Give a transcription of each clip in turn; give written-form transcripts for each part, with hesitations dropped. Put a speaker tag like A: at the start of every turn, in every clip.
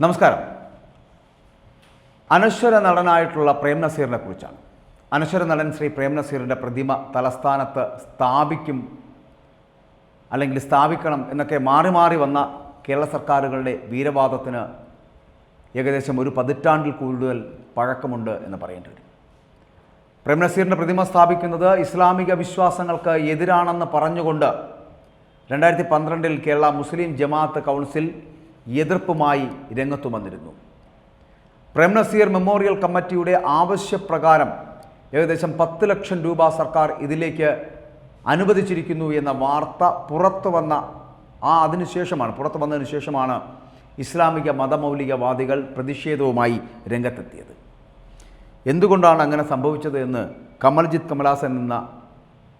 A: നമസ്കാരം. അനശ്വര നടനായിട്ടുള്ള പ്രേം നസീറിനെ കുറിച്ചാണ്. അനശ്വര നടൻ ശ്രീ പ്രേം നസീറിൻ്റെ പ്രതിമ തലസ്ഥാനത്ത് സ്ഥാപിക്കും അല്ലെങ്കിൽ സ്ഥാപിക്കണം എന്നൊക്കെ മാറി മാറി വന്ന കേരള സർക്കാരുകളുടെ വീരവാദത്തിന് ഏകദേശം ഒരു പതിറ്റാണ്ടിൽ കൂടുതൽ പഴക്കമുണ്ട് എന്ന് പറയേണ്ടി വരും. പ്രേം നസീറിൻ്റെ പ്രതിമ സ്ഥാപിക്കുന്നത് ഇസ്ലാമിക വിശ്വാസങ്ങൾക്ക് എതിരാണെന്ന് പറഞ്ഞുകൊണ്ട് 2012 കേരള മുസ്ലിം ജമാഅത്ത് കൗൺസിൽ എതിർപ്പുമായി രംഗത്തു വന്നിരുന്നു. പ്രേം നസീർ മെമ്മോറിയൽ കമ്മിറ്റിയുടെ ആവശ്യപ്രകാരം ഏകദേശം 10 ലക്ഷം രൂപ സർക്കാർ ഇതിലേക്ക് അനുവദിച്ചിരിക്കുന്നു എന്ന വാർത്ത പുറത്തു വന്നതിന് ശേഷമാണ് ഇസ്ലാമിക മതമൗലികവാദികൾ പ്രതിഷേധവുമായി രംഗത്തെത്തിയത്. എന്തുകൊണ്ടാണ് അങ്ങനെ സംഭവിച്ചത് എന്ന് കമൽജിത്ത് കമലാസൻ എന്ന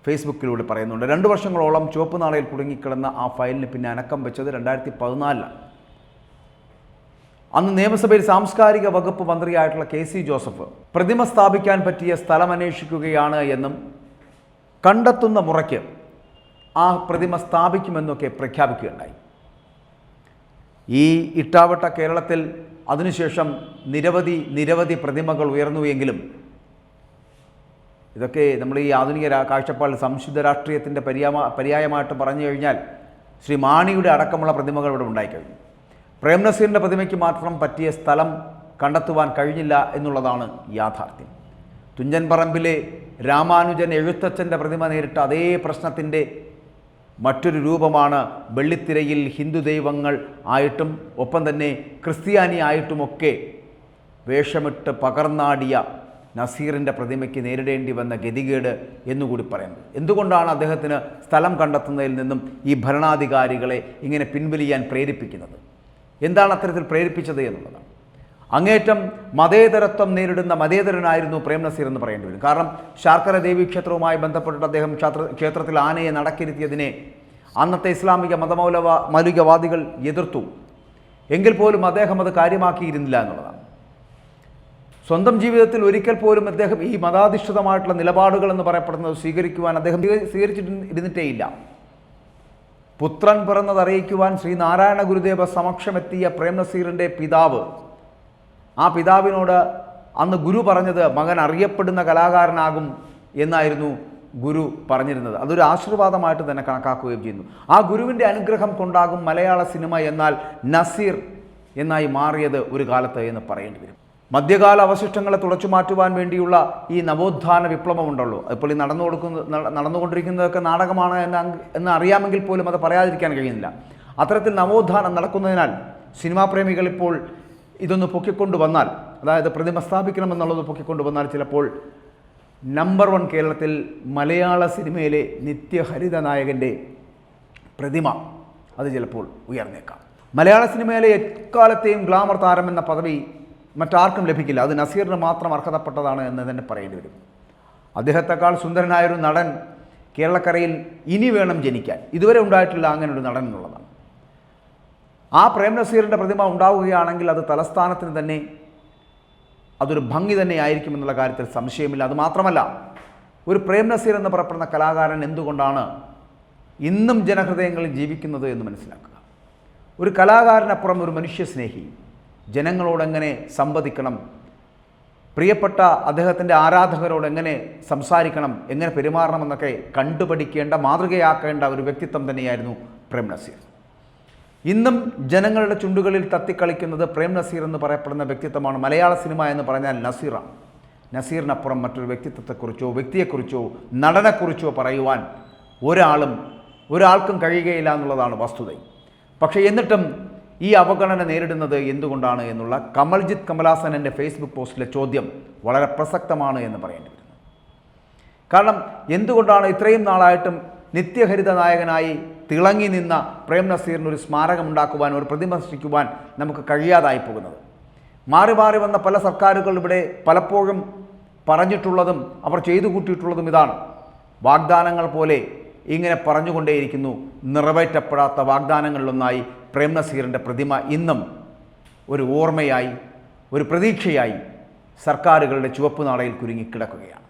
A: ഫേസ്ബുക്കിലൂടെ പറയുന്നുണ്ട്. 2 വർഷങ്ങളോളം ചുവപ്പ് നാളയിൽ കുടുങ്ങിക്കിടന്ന ആ ഫയലിന് പിന്നെ അനക്കം വെച്ചത് 2014 അന്ന് നിയമസഭയിൽ സാംസ്കാരിക വകുപ്പ് മന്ത്രിയായിട്ടുള്ള KC ജോസഫ് പ്രതിമ സ്ഥാപിക്കാൻ പറ്റിയ സ്ഥലം അന്വേഷിക്കുകയാണ് എന്നും കണ്ടെത്തുന്ന മുറയ്ക്ക് ആ പ്രതിമ സ്ഥാപിക്കുമെന്നൊക്കെ പ്രഖ്യാപിക്കുകയുണ്ടായി. ഈ ഇട്ടാവട്ട കേരളത്തിൽ അതിനുശേഷം നിരവധി പ്രതിമകൾ ഉയർന്നുവെങ്കിലും ഇതൊക്കെ നമ്മൾ ഈ ആധുനിക കാഴ്ചപ്പാടിൽ സംശുദ്ധ രാഷ്ട്രീയത്തിൻ്റെ പര്യായമായിട്ട് പറഞ്ഞു കഴിഞ്ഞാൽ ശ്രീ മാണിയുടെ അടക്കമുള്ള പ്രതിമകൾ ഇവിടെ ഉണ്ടായിക്കഴിഞ്ഞു. പ്രേം നസീറിൻ്റെ പ്രതിമയ്ക്ക് മാത്രം പറ്റിയ സ്ഥലം കണ്ടെത്തുവാൻ കഴിഞ്ഞില്ല എന്നുള്ളതാണ് യാഥാർത്ഥ്യം. തുഞ്ചൻ പറമ്പിലെ രാമാനുജൻ എഴുത്തച്ഛൻ്റെ പ്രതിമ നേരിട്ട അതേ പ്രശ്നത്തിൻ്റെ മറ്റൊരു രൂപമാണ് വെള്ളിത്തിരയിൽ ഹിന്ദു ദൈവങ്ങൾ ആയിട്ടും ഒപ്പം തന്നെ ക്രിസ്ത്യാനി ആയിട്ടുമൊക്കെ വേഷമിട്ട് പകർന്നാടിയ നസീറിൻ്റെ പ്രതിമയ്ക്ക് നേരിടേണ്ടി വന്ന ഗതികേട് എന്നുകൂടി പറയുന്നത്. എന്തുകൊണ്ടാണ് അദ്ദേഹത്തിന് സ്ഥലം കണ്ടെത്തുന്നതിൽ നിന്നും ഈ ഭരണാധികാരികളെ ഇങ്ങനെ പിൻവലിയാൻ പ്രേരിപ്പിക്കുന്നത്? എന്താണ് അത്തരത്തിൽ പ്രേരിപ്പിച്ചത് എന്നുള്ളതാണ്. അങ്ങേറ്റം മതേതരത്വം നേരിടുന്ന മതേതരനായിരുന്നു പ്രേം നസീർ എന്ന് പറയേണ്ടി വരും. കാരണം ശാർക്കര ദേവി ക്ഷേത്രവുമായി ബന്ധപ്പെട്ടിട്ട് അദ്ദേഹം ക്ഷേത്രത്തിൽ ആനയെ നടക്കിരുത്തിയതിനെ അന്നത്തെ ഇസ്ലാമിക മതമൗലികവാദികൾ എതിർത്തു. എങ്കിൽ പോലും അദ്ദേഹം അത് കാര്യമാക്കിയിരുന്നില്ല എന്നുള്ളതാണ്. സ്വന്തം ജീവിതത്തിൽ ഒരിക്കൽ പോലും അദ്ദേഹം ഈ മതാധിഷ്ഠിതമായിട്ടുള്ള നിലപാടുകൾ എന്ന് പറയപ്പെടുന്നത് സ്വീകരിക്കുവാൻ അദ്ദേഹം സ്വീകരിച്ചിരുന്നിട്ടേയില്ല. പുത്രൻ പിറന്നതറിയിക്കുവാൻ ശ്രീനാരായണ ഗുരുദേവ സമക്ഷമെത്തിയ പ്രേം നസീറിൻ്റെ പിതാവ്, ആ പിതാവിനോട് അന്ന് ഗുരു പറഞ്ഞത് മകൻ അറിയപ്പെടുന്ന കലാകാരനാകും എന്നായിരുന്നു ഗുരു പറഞ്ഞിരുന്നത്. അതൊരു ആശീർവാദമായിട്ട് തന്നെ കണക്കാക്കുകയും ചെയ്യുന്നു. ആ ഗുരുവിൻ്റെ അനുഗ്രഹം കൊണ്ടാകും മലയാള സിനിമ എന്നാൽ നസീർ എന്നായി മാറിയത് ഒരു കാലത്ത് എന്ന് പറയേണ്ടി വരും. മധ്യകാല അവശിഷ്ടങ്ങളെ തുടച്ചു മാറ്റുവാൻ വേണ്ടിയുള്ള ഈ നവോത്ഥാന വിപ്ലവമുണ്ടല്ലോ, ഇപ്പോൾ ഈ നടന്നുകൊണ്ടിരിക്കുന്നതൊക്കെ നാടകമാണ് എന്ന് അറിയാമെങ്കിൽ പോലും അത് പറയാതിരിക്കാൻ കഴിയുന്നില്ല. അത്തരത്തിൽ നവോത്ഥാനം നടക്കുന്നതിനാൽ സിനിമാ പ്രേമികൾ ഇപ്പോൾ ഇതൊന്ന് പൊക്കിക്കൊണ്ടുവന്നാൽ, അതായത് പ്രതിമ സ്ഥാപിക്കണമെന്നുള്ളത് പൊക്കിക്കൊണ്ടുവന്നാൽ ചിലപ്പോൾ നമ്പർ 1 കേരളത്തിൽ മലയാള സിനിമയിലെ നിത്യഹരിത നായകൻ്റെ പ്രതിമ അത് ചിലപ്പോൾ ഉയർന്നേക്കാം. മലയാള സിനിമയിലെ എക്കാലത്തെയും ഗ്ലാമർ താരം എന്ന പദവി മറ്റാർക്കും ലഭിക്കില്ല. അത് നസീറിന് മാത്രം അർഹതപ്പെട്ടതാണ് എന്ന് തന്നെ പറയേണ്ടി വരും. അദ്ദേഹത്തെക്കാൾ സുന്ദരനായൊരു നടൻ കേരളക്കരയിൽ ഇനി വേണം ജനിക്കാൻ. ഇതുവരെ ഉണ്ടായിട്ടില്ല അങ്ങനെ ഒരു നടൻ എന്നുള്ളതാണ്. ആ പ്രേം നസീറിൻ്റെ പ്രതിമ ഉണ്ടാവുകയാണെങ്കിൽ അത് തലസ്ഥാനത്തിന് തന്നെ അതൊരു ഭംഗി തന്നെ ആയിരിക്കുമെന്നുള്ള കാര്യത്തിൽ സംശയമില്ല. അതുമാത്രമല്ല, ഒരു പ്രേം നസീർ എന്ന് പറയപ്പെടുന്ന കലാകാരൻ എന്തുകൊണ്ടാണ് ഇന്നും ജനഹൃദയങ്ങളിൽ ജീവിക്കുന്നത് എന്ന് മനസ്സിലാക്കുക. ഒരു കലാകാരനപ്പുറം ഒരു മനുഷ്യസ്നേഹി, ജനങ്ങളോടെങ്ങനെ സംവദിക്കണം, പ്രിയപ്പെട്ട അദ്ദേഹത്തിൻ്റെ ആരാധകരോട് എങ്ങനെ സംസാരിക്കണം, എങ്ങനെ പെരുമാറണമെന്നൊക്കെ കണ്ടുപഠിക്കേണ്ട, മാതൃകയാക്കേണ്ട ഒരു വ്യക്തിത്വം തന്നെയായിരുന്നു പ്രേം നസീർ. ഇന്നും ജനങ്ങളുടെ ചുണ്ടുകളിൽ തത്തിക്കളിക്കുന്നത് പ്രേം നസീർ എന്ന് പറയപ്പെടുന്ന വ്യക്തിത്വമാണ്. മലയാള സിനിമ എന്ന് പറഞ്ഞാൽ നസീറാണ്. നസീറിനപ്പുറം മറ്റൊരു വ്യക്തിത്വത്തെക്കുറിച്ചോ വ്യക്തിയെക്കുറിച്ചോ നടനെക്കുറിച്ചോ പറയുവാൻ ഒരാൾക്കും കഴിയുകയില്ല എന്നുള്ളതാണ് വസ്തുത. പക്ഷേ എന്നിട്ടും ഈ അവഗണന നേരിടുന്നത് എന്തുകൊണ്ടാണ് എന്നുള്ള കമൽജിത്ത് കമലാസനൻ്റെ ഫേസ്ബുക്ക് പോസ്റ്റിലെ ചോദ്യം വളരെ പ്രസക്തമാണ് എന്ന് പറയേണ്ടി വരുന്നു. കാരണം എന്തുകൊണ്ടാണ് ഇത്രയും നാളായിട്ടും നിത്യഹരിത നായകനായി തിളങ്ങി നിന്ന പ്രേം നസീറിന് ഒരു സ്മാരകമുണ്ടാക്കുവാൻ, ഒരു പ്രതിമ സൃഷ്ടിക്കുവാൻ നമുക്ക് കഴിയാതായി പോകുന്നത്? മാറി മാറി വന്ന പല സർക്കാരുകൾ ഇവിടെ പലപ്പോഴും പറഞ്ഞിട്ടുള്ളതും അവർ ചെയ്തു കൂട്ടിയിട്ടുള്ളതും ഇതാണ്. വാഗ്ദാനങ്ങൾ പോലെ ഇങ്ങനെ പറഞ്ഞുകൊണ്ടേയിരിക്കുന്നു. നിറവേറ്റപ്പെടാത്ത വാഗ്ദാനങ്ങളിലൊന്നായി പ്രേം നസീറിൻ്റെ പ്രതിമ ഇന്നും ഒരു ഓർമ്മയായി, ഒരു പ്രതീക്ഷയായി സർക്കാരുകളുടെ ചുവപ്പ് നാടയിൽ കുരുങ്ങിക്കിടക്കുകയാണ്.